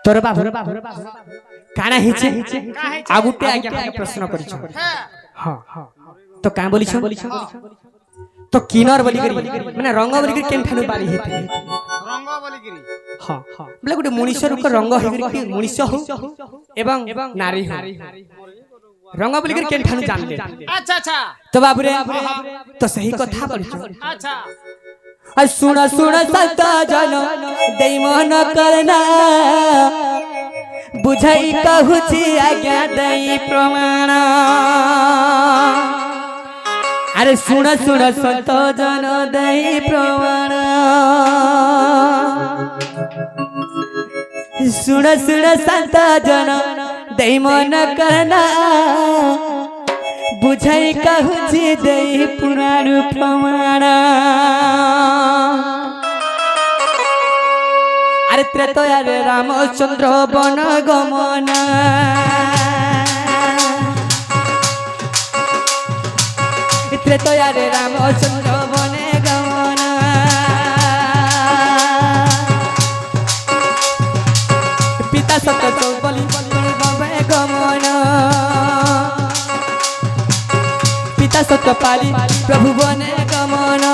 तोर बाबू काना हिचे आगुटे आज्ञा प्रश्न करिछ हां तो का बोलिछ तो किनर बोली करी माने रंग बोली करी केन ठानु बारी हेते रंग बोली करी हां बोले गुटे मनुष्य रुक रंग हे करी मनुष्य हो एवं नारी हो रंग बोली करी केन ठानु जान ले अच्छा अच्छा तो बाबू रे तो सही कथा बोलिछ अच्छा सुन सुन सत जन देई मन करना बुझाई कहूची आज्ञा देई प्रमाण अरे सुन सुन सत जन देई प्रमाण सुन सुन सत जन देई मन करना बुझाई कहूची देई पुराण प्रमाण अरे त्रेतया रे रामचंद्र वन गमन त्रेतया रे रामचंद्र वन गमन पिता सत्य चौबली गमन पिता सत्य पाली प्रभु बने गमन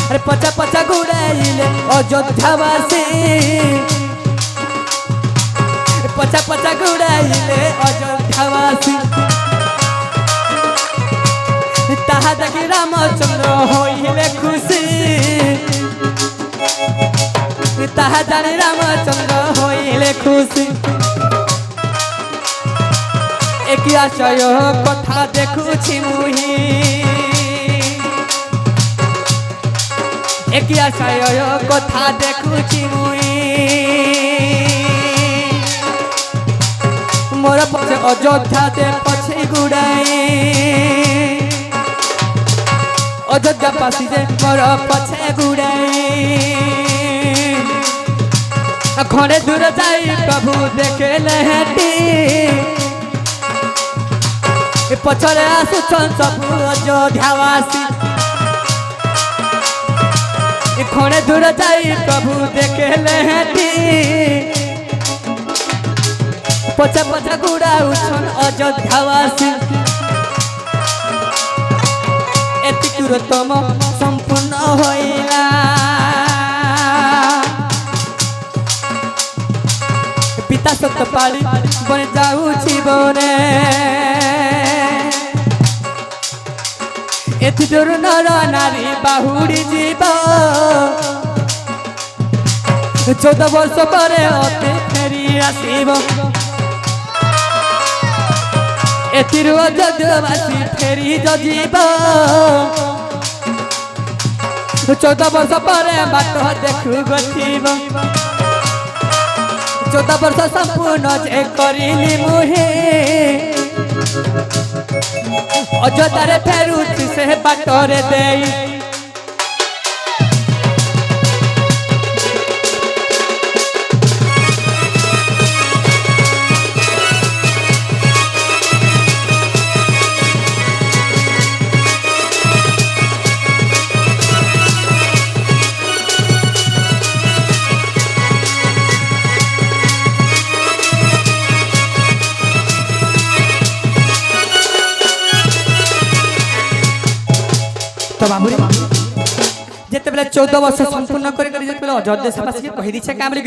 अरे पचा पचा गुड़ाइले अयोध्यावासी पचा पचा गुड़ाइले अयोध्यावासी ताहा देखि रामचंद्र होइले खुशी ताहा जानी रामचंद्र होइले खुशी एक आशय कथा देखुछि मुही एक आशय कथा देखुछि मुई मोर पछे अयोध्या दे पछे गुड़ाई अयोध्या पासी दे मोर पछे गुड़ाई खड़े दूर जाई प्रभु देखे लहटी पछरे आसुछन सब अयोध्यावासी खड़े दूर जाई प्रभु देखे लहटी पचा पचा गुड़ा उछन अयोध्यावासी एति दूरतम संपूर्ण होइला पिता सत्य पाली बन जाउछि बने एति दूर नर नारी बाहुड़ी जीव 14 वर्ष पर अति फेरी आसीब एति अयोध्यावासी फेरी जीव 14 वर्ष पर बाट देखु गथिब 14 वर्ष संपूर्ण जे करिली मुहे अयोध्या फेरुछि से बाटरे देई तो बाबू जेते बेले 14 वर्ष संपूर्ण करी करी जेते बेले अयोध्या सपासी कहि दिछे का बोली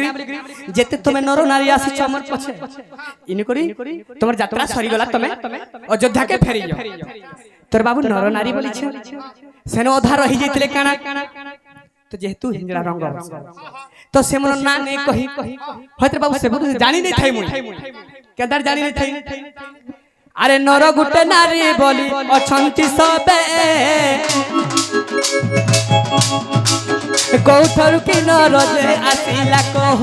जेते तुमे नर नारी आसी चमर पछे इन करी तमर यात्रा सरी गला तमे अयोध्या के फेरी जाओ तोर बाबू नर नारी बोली छे सेनो अधा रही जैतले काना तो जेहेतु हिंजड़ा रंग तो से मन ना नै कहि होतरे बाबू से बुझ जानि नै थाई मुई केदार जानि नै थाई अरे नर गुटे नारी बोली अछंती सबे कौथरु कि नर जे आसिला कह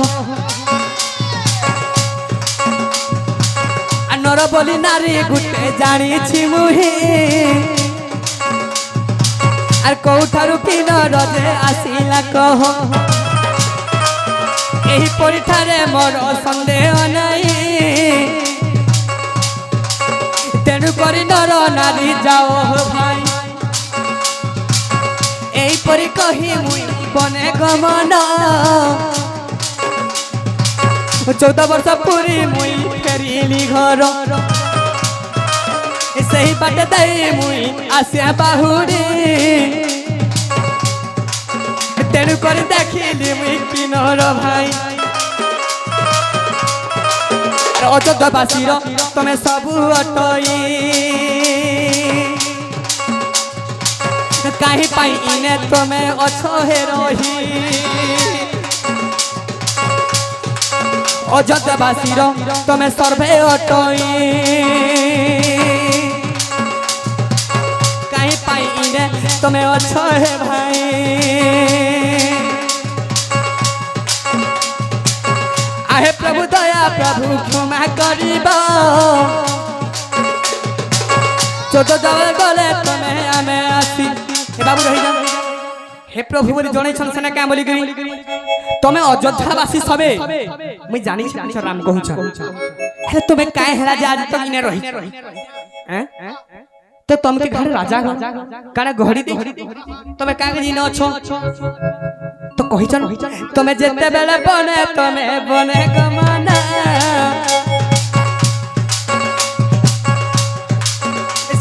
नर बोली नारी गुटे जानी छि मुही आर कौथरु कि नर जे आसिला कह एही परिठारे मोर संदेह नहीं तेणु करी नर नारी जाओ भाई परी कही मुई बने गमन 14 वर्ष पूरी मुई फेरिली घर सही बाटे दई मुई आसिया बाहुरी तेणु कर देखिली मुई किनर भाई अयोध्यावासी तमें सबू अटई कहीं पाई इने तमें अच्छो हे रही अयोध्यावासी तमें सर्वे अटई कहीं पाई इने तमें अच्छो हे भाई आहे प्रभु दया प्रभु क्षमा करिबा 14 जब गले तमें आमे आसी हे बाबू रही जा हे प्रभु बोली जणै छन सेना का बोली गई तमें अयोध्यावासी सबे मुई जानी छ राम कहू छ हे तमें काहे हे राजा आज तक इने रही हैं तो तुम के घर राजा काना घड़ी दे तमें काहे जी न छो तो कही चल तमें जेते बेले बने गमना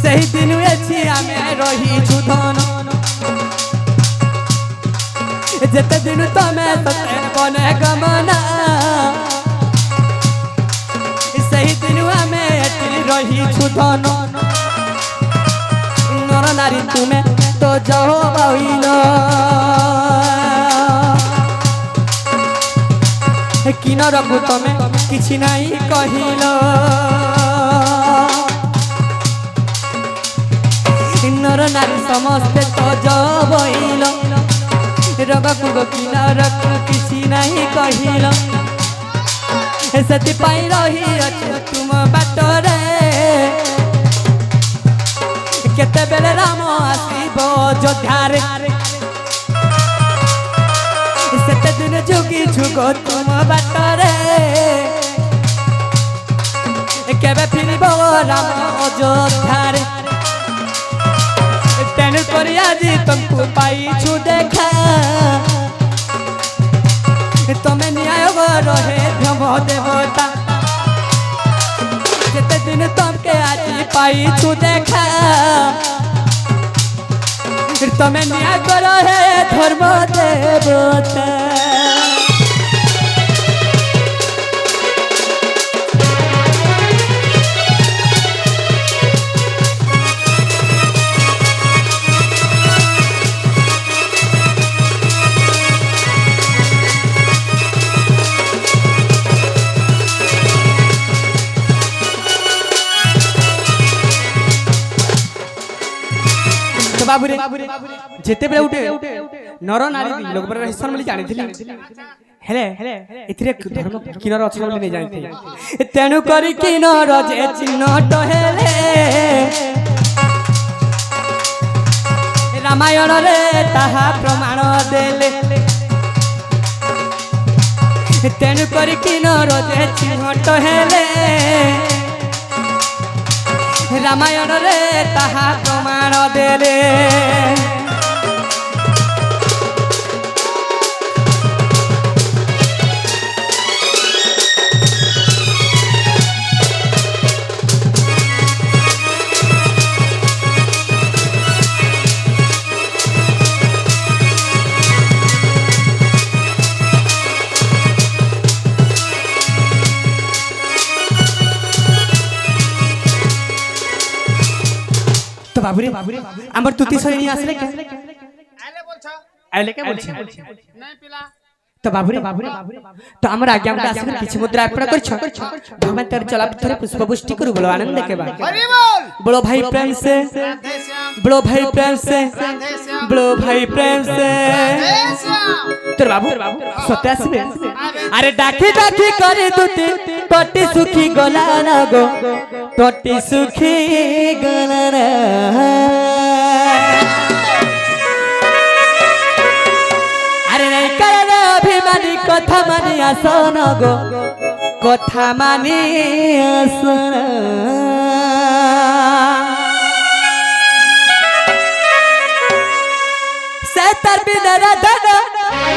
सही दिन अछि आमे रही छुधन जेते दिन तमें बने गमना सही दिन आमे रही छुधन नर नारी तुम्हें तो जाओ बाइलो किनर को तमें किछि नहीं कहिलो नर नारी समस्ते तो जबइलो रग को किनर को किछि नहीं कहिलो सेति पाई रही अछि तुम बाटरे केते बेले राम आसीबो अयोध्यारे सेते दिन जुगी जुगो तुम बाटरे केबे फिरबो राम अयोध्यारे तेनु करी आज तुमको पाई छु देखा तमें न्याय रहे भ्रम देवता जेते दिन तुमके आज पाई छु देखा तमें न्याय करो है धर्म देवता बाबू रे जेते बेले उठे नर नारी लोक पर हिस्सा मिली जानि थिली हेले इथिरे धर्म किनर अछि बोली नै जानि तेनु करी किनर जे चिन्हट हेले रामायण रे ताहा प्रमाण देले तेनु करी किनर जे चिन्हट हेले रामायण रे ताहा प्रमाण देले तो बाबू रे हमर तुति सरी आसले के आइले के बोलछ नहीं पिला तो बाबू रे तो हमर आज्ञा में आसले किछ मुद्रा अर्पण कर छ भगवान तेरे चला तोरे पुष्प पुष्टि करू बोलो आनंद के बाद हरि बोल बोलो भाई प्रेम से राधे श्याम बोलो भाई प्रेम से राधे श्याम बोलो भाई प्रेम से राधे श्याम तोर बाबू सत्य आसबे अरे डाकी करे तुते टटी सुखी गला ना गो टटी सुखी गला ना अरे नहीं करे अभिमानी कथा मानी आसन गो कथा मानी आसन से তার বিনারা ধন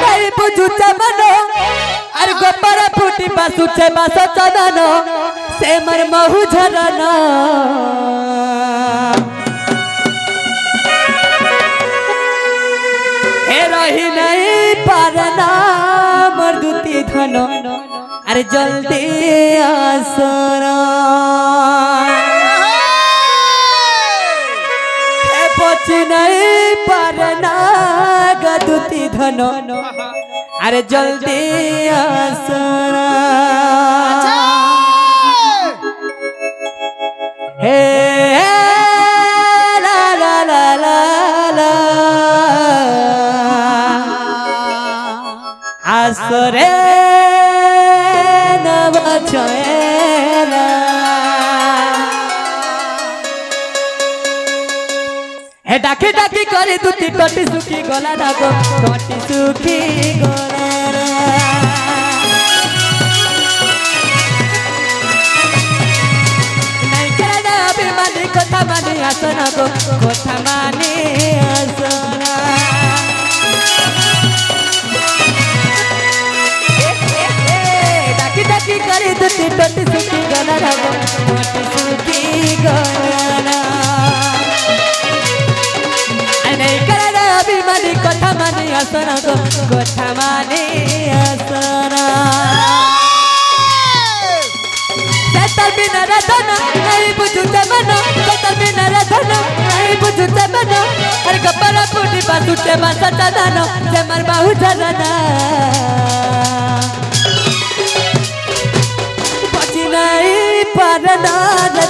নাই বুঝুছে মন আর গোপর ফুটি বাসুছে বাস চদন সে মর মহু ঝরন হে রহি নাই পারনা মোর দুতি ধন আর জলদি আসরা হে পছি নাই পারনা গদুতি ধন আর জলদি আসরা হে লা লা লা লা লা আসরে নবছয়েরা হে ডাকি ডাকি করে দুটি টটি সুখী গলা না গো টটি সুখী গলা নাই কেনা অভিমানী কথা মানি আসন গো কথা মানি আসন ডাকি করে দুটি টটি সুখী গলা না গো টটি সুখী গলা নাই কেনা অভিমানী কথা মানি আসন গো কথা মানি আসন তার বিনারা ধন নাই বুঝুতে মন তার বিনারা ধন নাই বুঝুতে মন আর গপর ফুটি বাসুতে বাসা চদন সে মর বাহু ঝরনা পছি নাই পারনা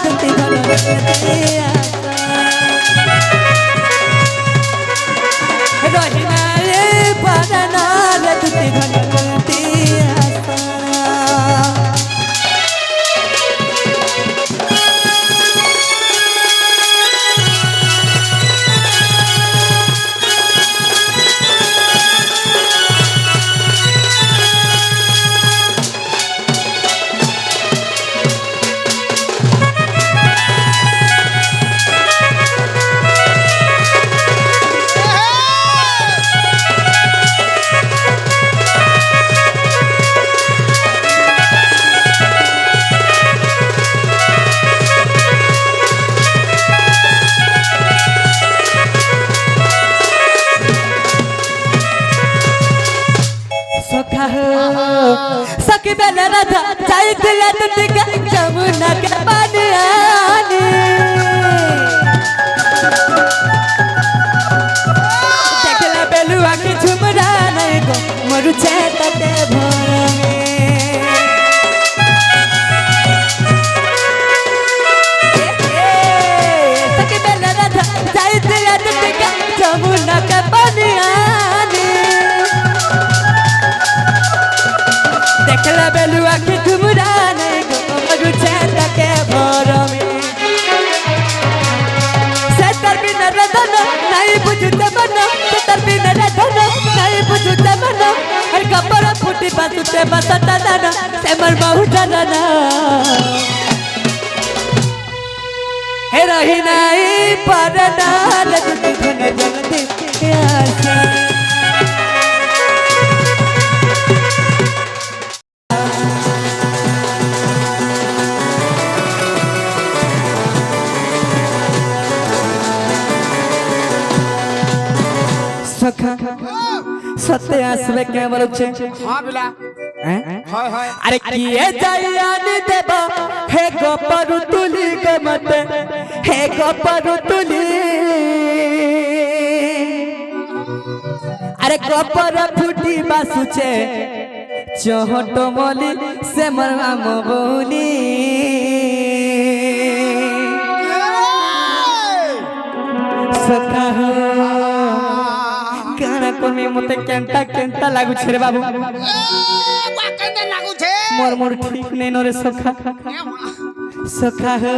দুটি ধন রহি নাই পারনা দুটি ধন सखी बेला राधा चाय दिला तुझे जमुना के पानी आने देखला बेलुआ की झुमरा नहीं गो मरु छेतते भोर में सखी बेला राधा चाय दिला तुझे जमुना के पानी आने देखला बेलुआ की झुमरा नहीं गो मरु छेतते भोर में से तर बिना रधन नहीं बुझते मन तर बिना रधन नहीं बुझते मन हर कपड़ा फूटी बासुते बसता दाना से मर बहु डरना हे रही नहीं परना लगती धन जलती आशा सखा सत्य आसवे के बलुचे हाँ बिला हाय हाय अरे किए जायान देबा हे गोपरु तुली के मते हे गोपरु तुली अरे गोपर फुटी बासुचे चहट मली से मरवा मबोली सखा काना कोमी मते केंटा केंटा लागु छे रे बाबू वा केंटा लागू छे मोर मोर ठीक नै न रे सखा सखा हो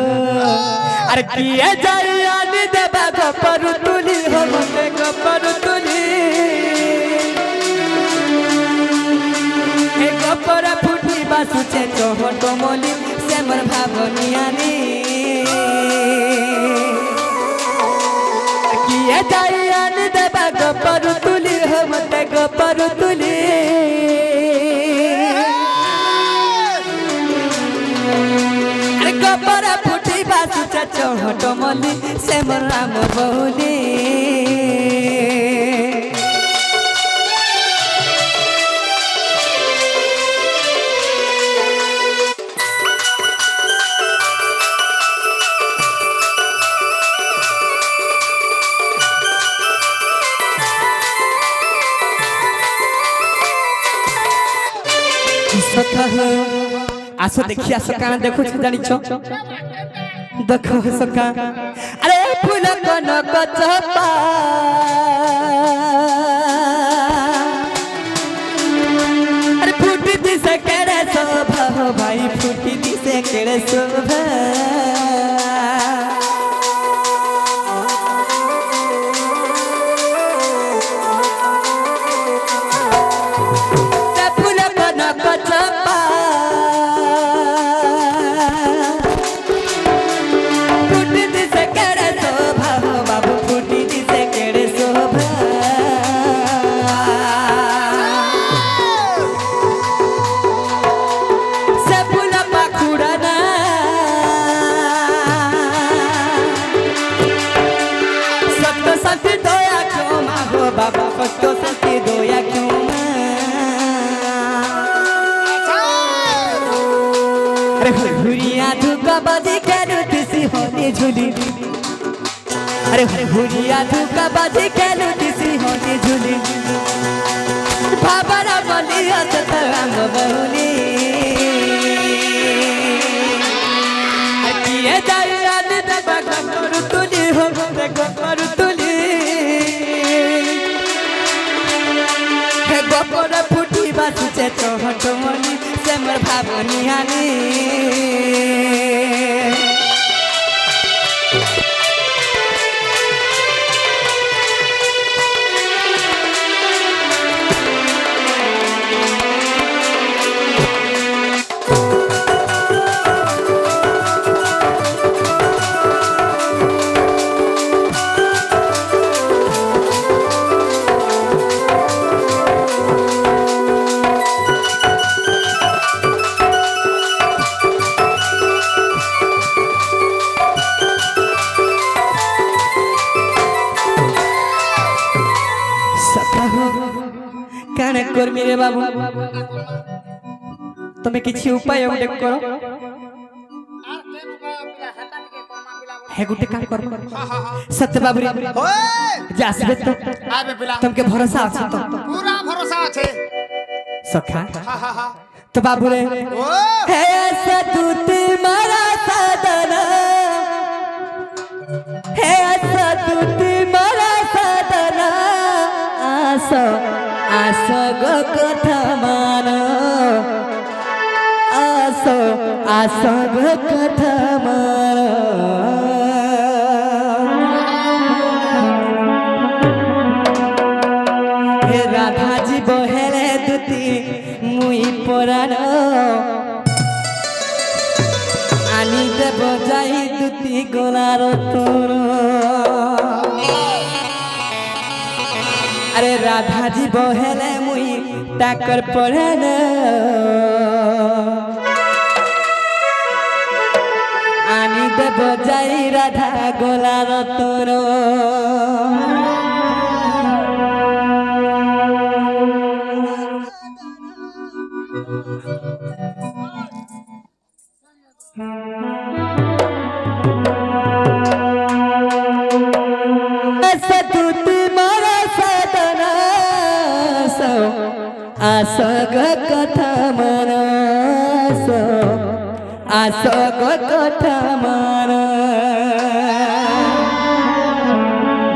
अरे किए जायान देबा गोपरु तुली हो मते गोपरु तुली हे गोपर फुटी बासुचे चहट मली से मोर भावनियानी किए जायान देबा गोपरु तुली କରୁଥିଲି ଆରେ ଗୋବର ଫୁଟି ବାସୁଚ ଚହଟ ମଲି ସେ ମୋର ରାମ ବହୁଲି आसो देखी आसो काना देखो जानिछ देखो सका अरे फूल कनक चपा अरे फूटी दिसे केड़े शोभा हो भाई फूटी दिसे केड़े शोभा बाबा कष्टों से दोया क्यों अरे हुरिया धुका बाजी कैनु किसी होने झूली अरे हुरिया धुका बाजी कैनु किसी होने झूली बाबा बोली असतरंग बहुली किए जाए याद दबा करू तुली हो करू तुली गोबर फुटी बासुचे चहट मली से मोर भावनी हानी काने कर मेरे बाबू तुम्हें किसी उपाय उठे करो है गुटे काम करो सत्य बाबू रे जासबे तो आबे पिला तुमके भरोसा আছে तो पूरा भरोसा আছে सखा तो बाबू रे है ऐसा दूत मारा साधना है ऐसा दूत मारा साधना आसो आसो गो कथा मानो आसो आसो गो कथा मानो हे राधा जी बहेले दुती मुई परानो आनी देव जाई दुती गोलार तोर अरे राधा जी बहेले मुई ताकर पड़े न आनी देव जाई राधा गोलार तोर आसग कथा मानो आसग कथा मानो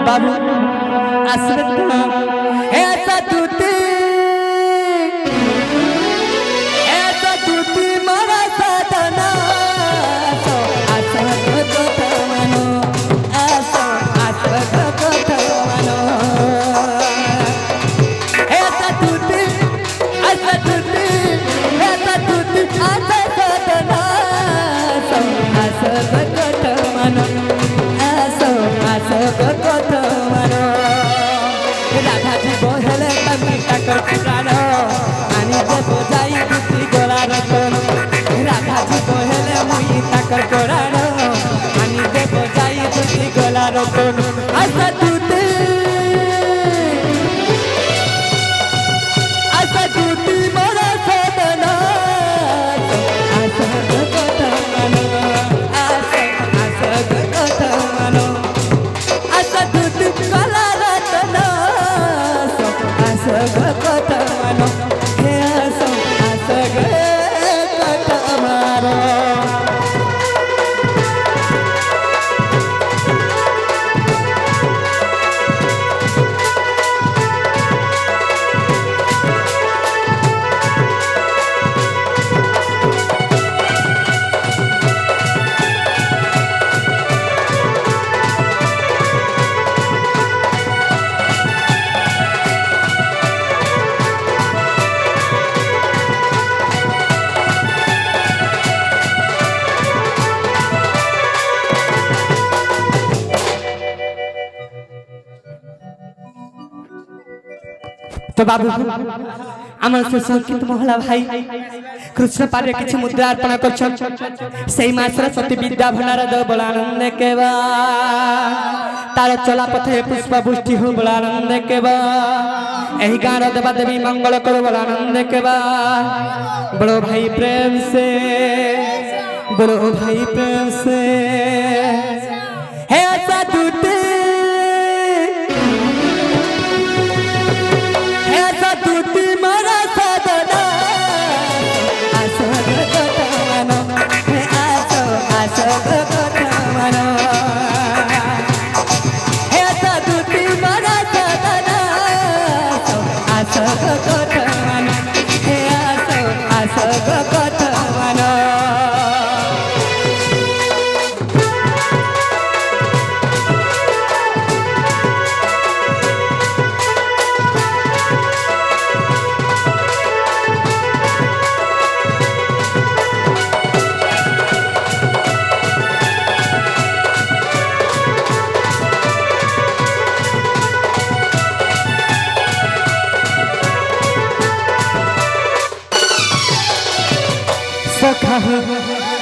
बाबू आसगता ऐसा दूती मारा साधना आसग कथा मानो आसग कथा मानो राधा রতন আশা দুটি মোরা সদন আশা কথা মানো আশা আশা কথা মানো আশা দুটি কলা রতন আশা কথা মানো হে আশা আশা কথা মানো তো বাবু আমার সংস্কৃত মহলা ভাই কৃষ্ণ পারে কিছু মুদ্রা অর্পণ করছেন সেই মা সরস্বতী বিদ্যা ভণ্ডার দেব বড় আনন্দ কেবা তার চলা পথে পুষ্প বৃষ্টি হো বড় আনন্দ কেবা এই গান দেবা দেবী মঙ্গল করো বড় আনন্দ কেবা বড় ভাই প্রেম সে বড় ভাই প্রেম সে হে আশা দুটি দুটি মারা সাধনা আশা কথা মানো হে আশা আশা কথা মানো হে আশা দুটি মারা সাধনা আশা কথা মানো হে আশা আশা কথা মানো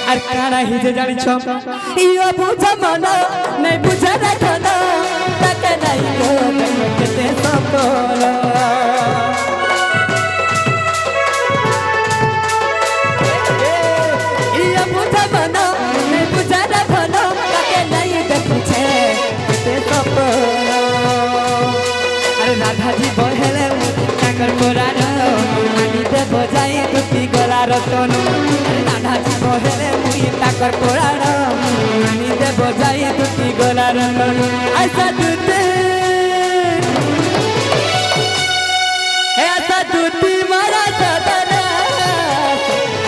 আর কারা হিজে জানিছ ইয়া বুঝা মানা নাই বুঝা রাখনা তাকে নাই গো কেতে সকল ইয়া বুঝা মানা নাই বুঝা রাখনা তাকে নাই দেখছে কেতে সকল আরে রাধা জি বহেলে তাকর কোরান মানি দে বজাই দুটি গলা রতন রাধা জি বহেলে মুই তাকর কোরান মানি দে বজাই দুটি গলা রতন আশা দুটি হে আশা দুটি মারা সাধনা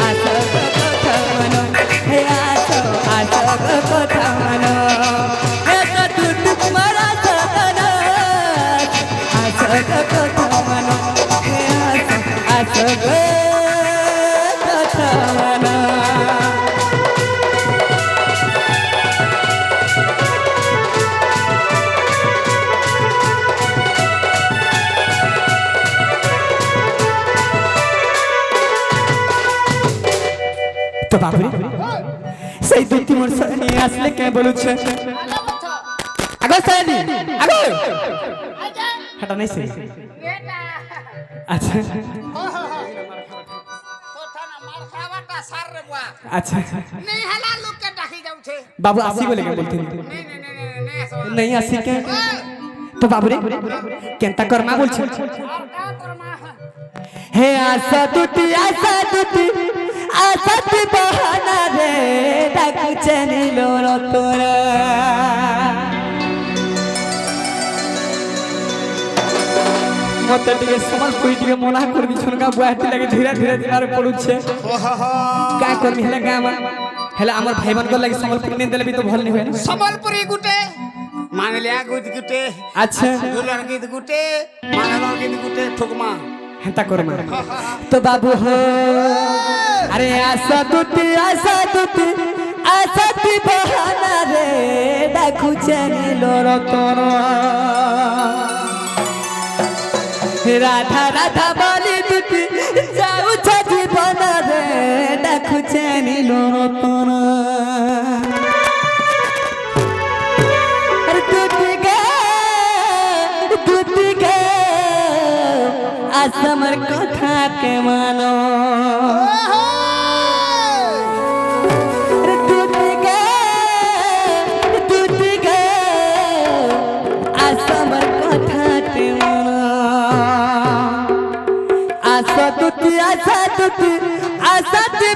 আশা কথা মানো হে আশা আশা কথা মানো হে আশা দুটি মারা সাধনা আশা কথা মানো হে আশা আশা কথা মানো তো বাবুরে সেই দুটি মোর সঙ্গে নিয়ে আসলে কে বলুছে আগো সাইনি আগো হাঁটা নাই সে আচ্ছা আচ্ছা বাবু আসি বলে কে বলতে नहीं আসি কে তো বাবুরে কেনতা কর্মা বলছে হে আশা দুটি আশাতি বাহানা রে ডাকুছে নীল রতন মতে টিকে সম্বলপুরি টিকে মনা করবি ছনকা বুয়াটি লাগে ধীরে ধীরে দিবার পড়ুছে কা করবি হেলে গামা হেলে আমার ভাইবান গল লাগে সম্বলপুরি নে দেলে বি তো ভাল নি হয় সম্বলপুরি গুটে মাংলিয়া গুটে আচ্ছা দুলার গীত গুটে মাংলার গীত গুটে ঠুকমা হেতা করমা তো বাবু হো আরে আশা দুটি আশাতি বাহানা রে ডাকুছে নীল রতন রাধা রাধা বলি দুটি যাউছে জীবন রে ডাকুছে নীল রতন আরে দুটি आसमर कथा के मानो टूट गए आसमर कथा के मानो आशा तुती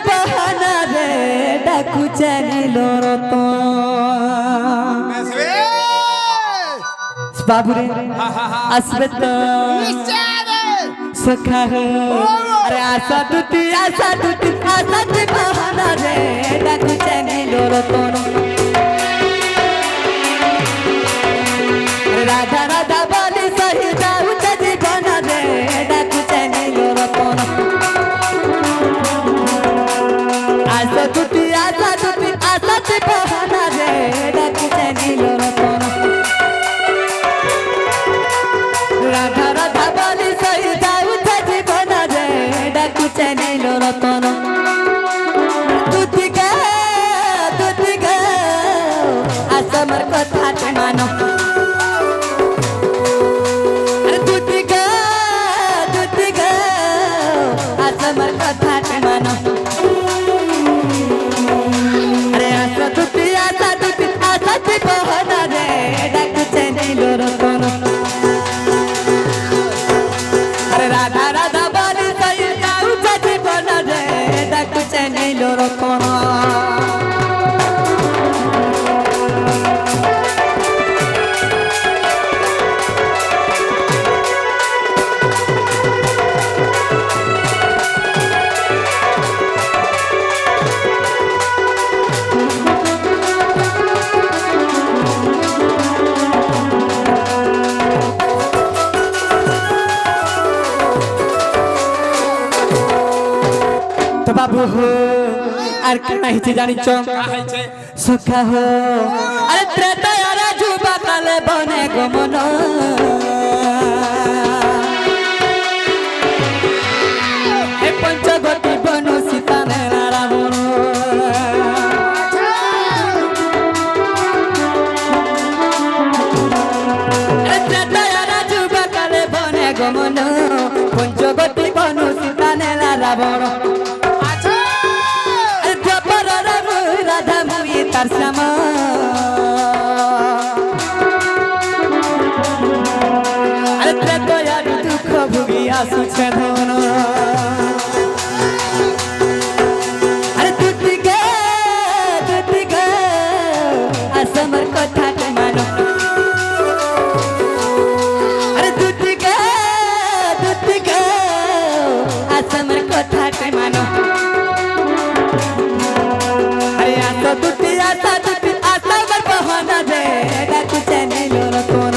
बहाना रे डाकू चानिलो रतो बाबुरे আসবে তো সখা আরে আশা দুটি বাহানা রে ডাকু চানিলো রতন রাধা রাধা বলি সহি যাও জীবন রে ডাকু চানিলো রতন আশা দুটি বাহানা রে ডাকু চানিলো রতন রাধা রাধা বলি সহি যাও জীবন রে ডাকু চানিলো রতন দুটি গে আসমর কথাতে মানো আরে দুটি গে আসমর কথাতে মানো আরে আশা দুটি বহানা রে ডাকু চানিলো রতন রাধা রাধা বলি সহি যাও জীবন রে ডাকু চানিলো রতন বাবু হো আর কি নাইছে জানিছ সখা হো আরে ত্রেতায়ার যুবা কালে বনে গমন এ পঞ্চবতী বন সীতানে রাবণ আরে ত্রেতায়ার যুবা কালে বনে গমন পঞ্চবতী বন সীতানে রাবণ তার শ্যামা আরে ত্রেতয়ার দুঃখ ভুগি আসুছে ধন আরে দুটি গে আসমর কথাতে মানো আরে দুটি গে আসমর কথাতে মানো আরে আশা দুটি আসমর বহানা রে ডাকু চানিলো রতন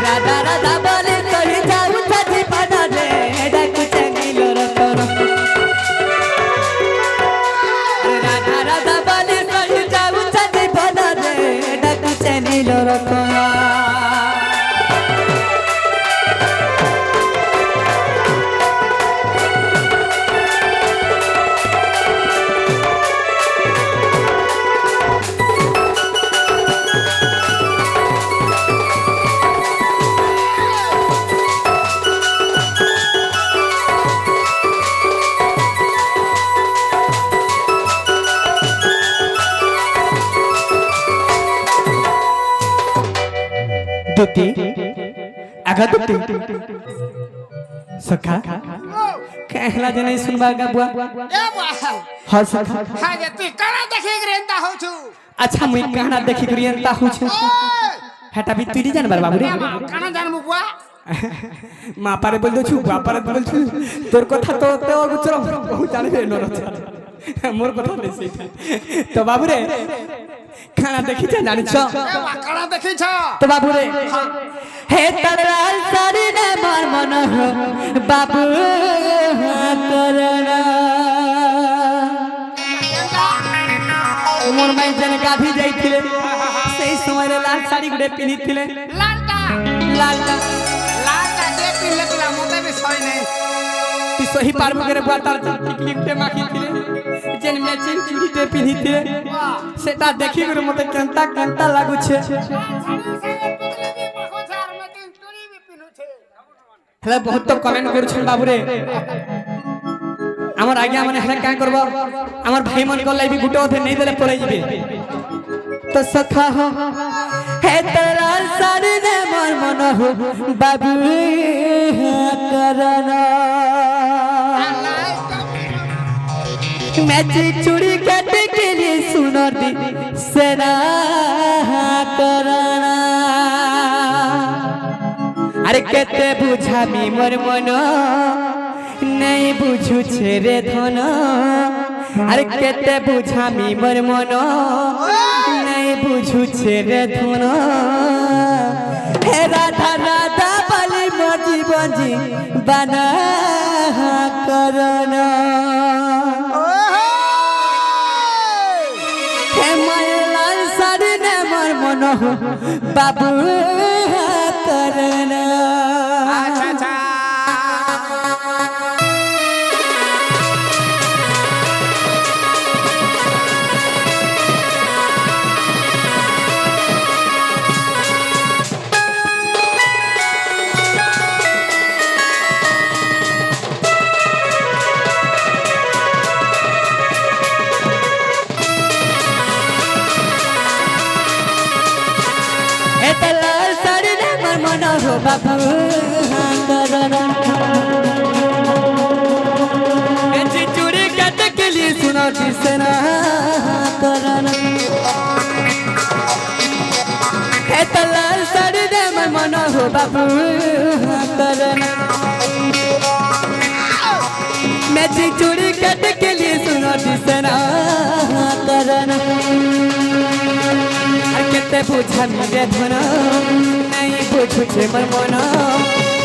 রাধা রাধা বলি সহি যাও জীবন রে ডাকু চানিলো রতন রাধা রাধা বলি সহি যাও জীবন রে ডাকু চানিলো রতন দুটি আগা দুটি সখা कहला जे नहीं सुनबा गबुआ ए बाहा हां सखा हां जे तू काना देखि ग्रेंता हो छु अच्छा मुई कहना देखि ग्रेंता हो छु हेटा भी तुई जान बार बाबू रे काना जानमु बुआ মা পারে বল দছু বাপারে বলছু তোর কথা তো তে অগুচর বহুত জানিবে নর মোর কথা নেই সেইটা তো বাবু রে খানা দেখিছ জানিছ কানা দেখিছ তো বাবু রে হে তার লাল সারি নে মোর মন বাবু করনা মোর মাই জনে গাধি যাইছিলে সেই সময় রে লাল শাড়ি গুড়ে পিনিছিলে লালটা লালটা লালটা যে পিনলে পিলা মতে বি সই নাই তুই সহি পারবো করে বাতার টিকলি গুটে মাখিছিলে যেন ম্যাচিং চুড়িতে পিনিছিলে সেটা দেখি করে মতে কেনতা কেনতা লাগুছে শাড়ি সাথে টিকলি বি মাখো ছার মতে চুড়ি বি পিনুছে হেলে বহুত তো কমেন্ট করছেন বাবুরে আমার আগে মানে হেলে কাঁ করব আমার ভাই মন কল লাইবি গুটো ওঠে নেই দিলে পড়ে যাবে তো সখা हो है तेरा सारी ने मोर मन हो बाबू करना मैच चूड़ी कट के लिए सुनो दी सेना करना अरे केते बुझामी मोर मन नहीं बुझू छे रे धन अरे केते बुझामी मोर मन नहीं बुझू छे रे धन हे राधा राधा बाली मोर जीवन जी बना करना हे मायलाल सारी ने मोर मन बाबू करना अच्छा अच्छा बाबू करना चूड़ी कट के लिए सुनो जिसना करना है तलाल साड़ी दे मैं मना हो बाबू करना मैं चूड़ी कट के लिए सुनो जिसना करना केते बुझा मेरे धन नहीं बुझू छे मोर मन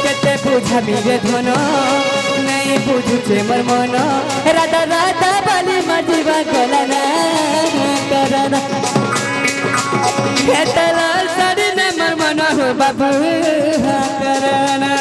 केते बुझा मेरे धन नहीं बुझू छे मोर मन राधा राधा बाली मजीवा गलना करना केते लाल साड़ी ने मोर मन हो बाबू करना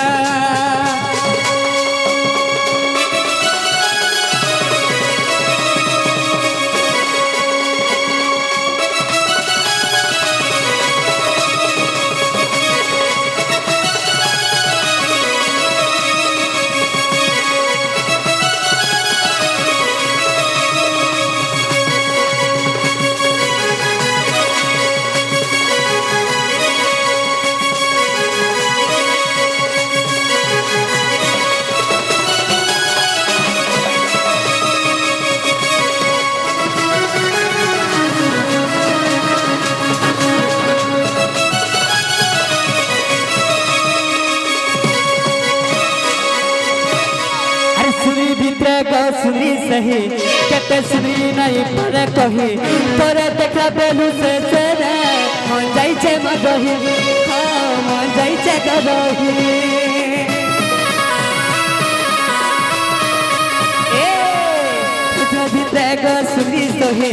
सुनी सही केते सुनी नहीं पर कही पर देखा बेलू से रे मन जाई छे मदही हां मन जाई छे गदही ए तुझे भीतर गो सुनी सही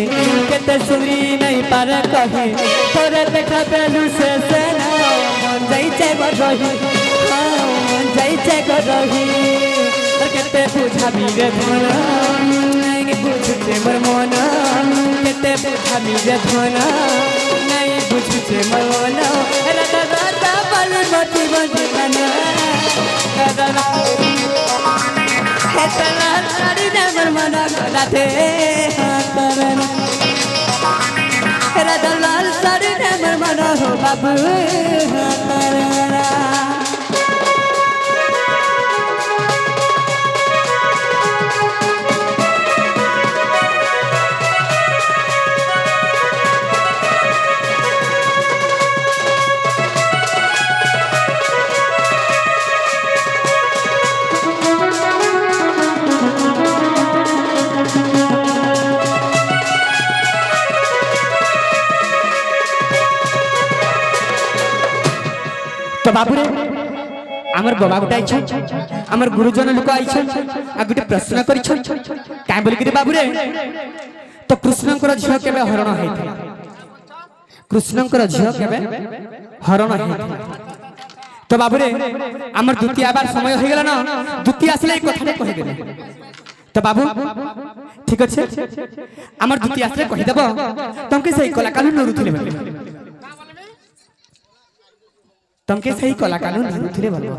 केते सुनी नहीं पर कही पर देखा बेलू से रे मन जाई छे मदही हां मन जाई छे गदही केते बुझा मेरे धन नहीं बुझू छे मोर मन केते बुझा मेरे धन नहीं बुझू छे मोर मन राधा राधा बाली मती बंदना करना हे तला साड़ी ने मोर मन राधे करना राधा लाल साड़ी ने मोर मन हो बाबू करना तो बाबूरे आमर बाबा गोटे आइछ आमर गुरुजन लोक आइछ आ गोटे प्रश्न करिछ काहे बोल के बाबूरे तो कृष्णकर झियो केबे हरण हेथि कृष्णकर झियो केबे हरण हेथि तो बाबूरे आमर द्वितीय बार समय हो गेला ना द्वितीय आसले एक कथा कहि देबे तो बाबू ठीक अछि आमर द्वितीय आसले कहि देबो तमके सही कला कानून नरुथिले तमके सही कला कानून नरुथिले बोलबो